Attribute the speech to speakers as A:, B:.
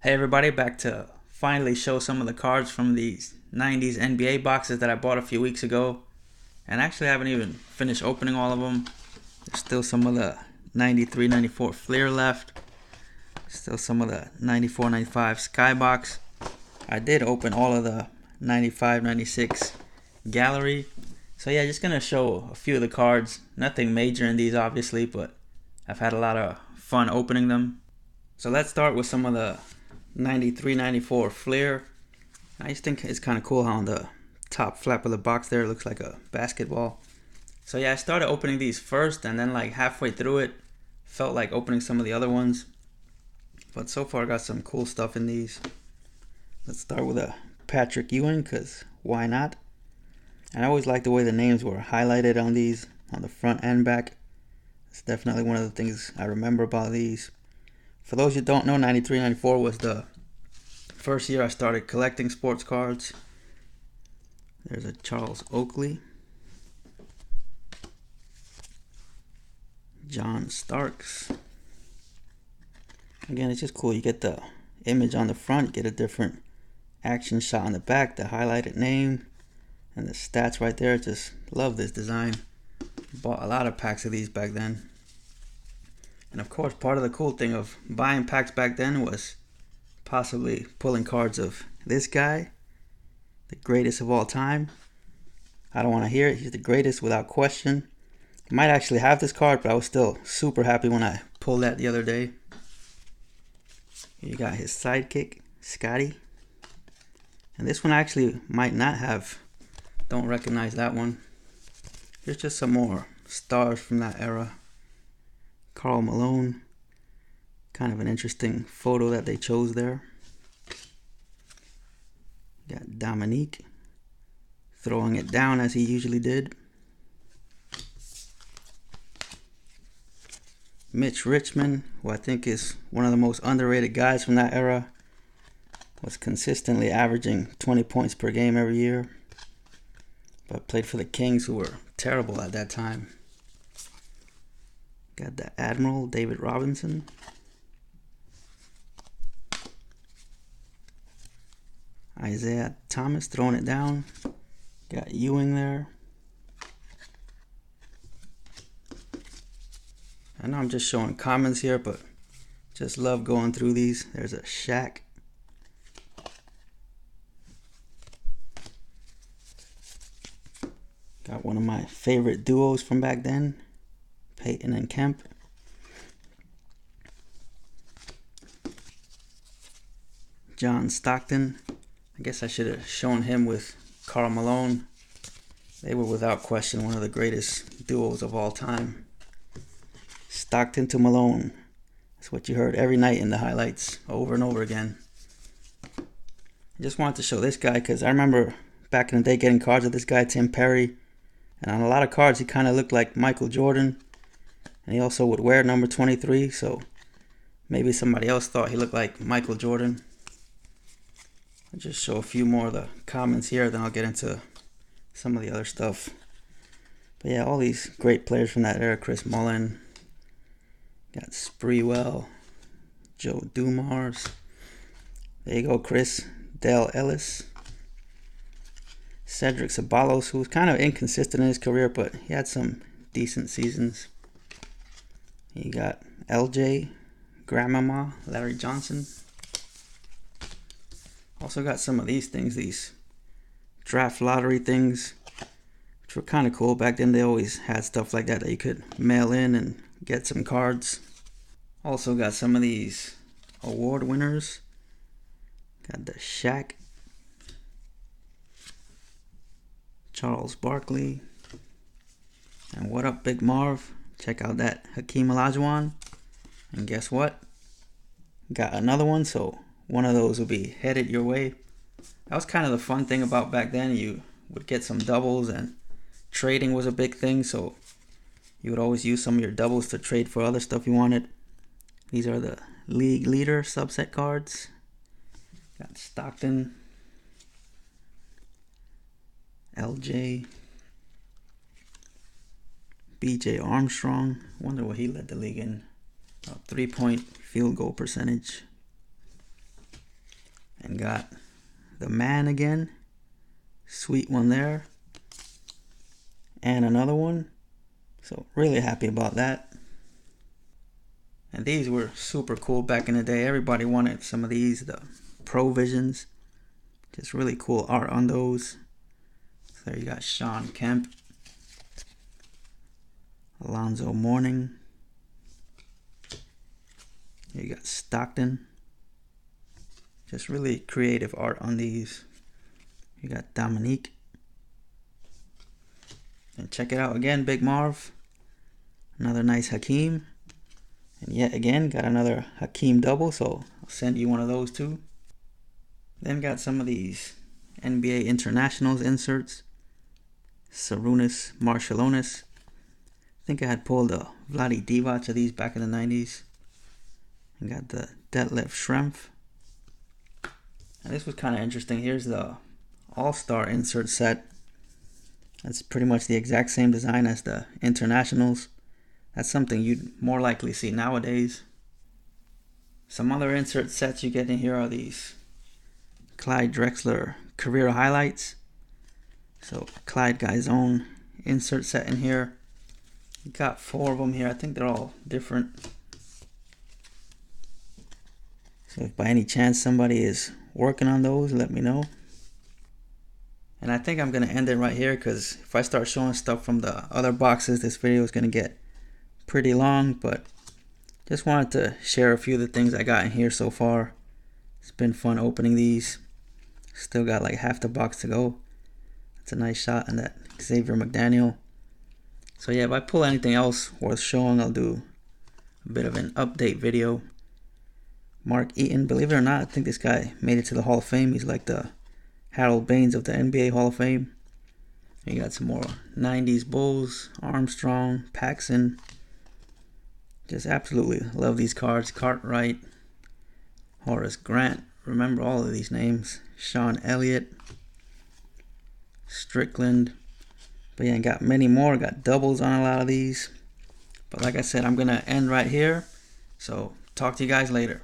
A: Hey everybody, back to finally show some of the cards from these 90s NBA boxes that I bought a few weeks ago. And actually I haven't even finished opening all of them. There's still some of the 93, 94 Fleer left. Still some of the 94, 95 Skybox. I did open all of the 95, 96 Gallery. So yeah, just gonna show a few of the cards. Nothing major in these obviously, but I've had a lot of fun opening them. So let's start with some of the 93, 94 Fleer. I just think it's kind of cool how on the top flap of the box there it looks like a basketball. So yeah, I started opening these first, and then like halfway through it felt like opening some of the other ones. But so far I got some cool stuff in these. Let's start with a Patrick Ewing, because why not? And I always liked the way the names were highlighted on these, on the front and back. It's definitely one of the things I remember about these. For those who don't know, 93, 94 was the first year I started collecting sports cards. There's a Charles Oakley. John Starks. Again, it's just cool. You get the image on the front, you get a different action shot on the back, the highlighted name, and the stats right there. Just love this design. Bought a lot of packs of these back then. And of course, part of the cool thing of buying packs back then was possibly pulling cards of this guy, the greatest of all time. I don't want to hear it. He's the greatest without question. I might actually have this card, but I was still super happy when I pulled that the other day. Here you got his sidekick, Scotty. And this one I actually might not have. Don't recognize that one. Here's just some more stars from that era. Karl Malone. Kind of an interesting photo that they chose there. Got Dominique throwing it down as he usually did. Mitch Richmond, who I think is one of the most underrated guys from that era, was consistently averaging 20 points per game every year, but played for the Kings, who were terrible at that time. Got the Admiral, David Robinson. Isaiah Thomas throwing it down. Got Ewing there. I know I'm just showing comments here, but just love going through these. There's a Shaq. Got one of my favorite duos from back then, Peyton and Kemp. John Stockton. I guess I should have shown him with Karl Malone. They were without question one of the greatest duos of all time. Stockton to Malone. That's what you heard every night in the highlights over and over again. I just wanted to show this guy because I remember back in the day getting cards of this guy, Tim Perry. And on a lot of cards, he kind of looked like Michael Jordan. And he also would wear number 23, so maybe somebody else thought he looked like Michael Jordan. I'll just show a few more of the comments here, then I'll get into some of the other stuff. But yeah, all these great players from that era. Chris Mullin. Got Sprewell. Joe Dumars. There you go, Chris. Dale Ellis. Cedric Ceballos, who was kind of inconsistent in his career, but he had some decent seasons. You got LJ, Grandmama, Larry Johnson. Also got some of these things, these draft lottery things, which were kind of cool. Back then they always had stuff like that you could mail in and get some cards. Also got some of these award winners. Got the Shaq, Charles Barkley, and what up, Big Marv? Check out that Hakeem Olajuwon. And guess what? Got another one, so one of those will be headed your way. That was kind of the fun thing about back then. You would get some doubles, and trading was a big thing, so you would always use some of your doubles to trade for other stuff you wanted. These are the league leader subset cards. Got Stockton, LJ, BJ Armstrong. Wonder what he led the league in. 3-point field goal percentage. We got the Man again. Sweet one there. And another one. So really happy about that. And these were super cool back in the day. Everybody wanted some of these, the Pro Visions. Just really cool art on those. So there you got Shawn Kemp. Alonzo Mourning. Here you got Stockton. Just really creative art on these. You got Dominique. And check it out again, Big Marv. Another nice Hakeem. And yet again, got another Hakeem double, so I'll send you one of those too. Then got some of these NBA Internationals inserts. Sarunas Marciulionis. I think I had pulled a Vlade Divac of these back in the 90s. And got the Detlef Schrempf. And this was kind of interesting. Here's the All-Star insert set. That's pretty much the exact same design as the Internationals. That's something you'd more likely see nowadays. Some other insert sets you get in here are these Clyde Drexler career highlights. So Clyde got his own insert set in here. You got 4 of them here. I think they're all different. So if by any chance somebody is working on those, let me know. And I think I'm going to end it right here, because if I start showing stuff from the other boxes, this video is going to get pretty long. But just wanted to share a few of the things I got in here so far. It's been fun opening these. Still got like half the box to go. That's a nice shot on that Xavier McDaniel. So yeah, if I pull anything else worth showing, I'll do a bit of an update video. Mark Eaton, believe it or not, I think this guy made it to the Hall of Fame. He's like the Harold Baines of the NBA Hall of Fame. You got some more 90s Bulls, Armstrong, Paxson. Just absolutely love these cards. Cartwright, Horace Grant. Remember all of these names. Sean Elliott, Strickland. But yeah, got many more. Got doubles on a lot of these. But like I said, I'm going to end right here. So talk to you guys later.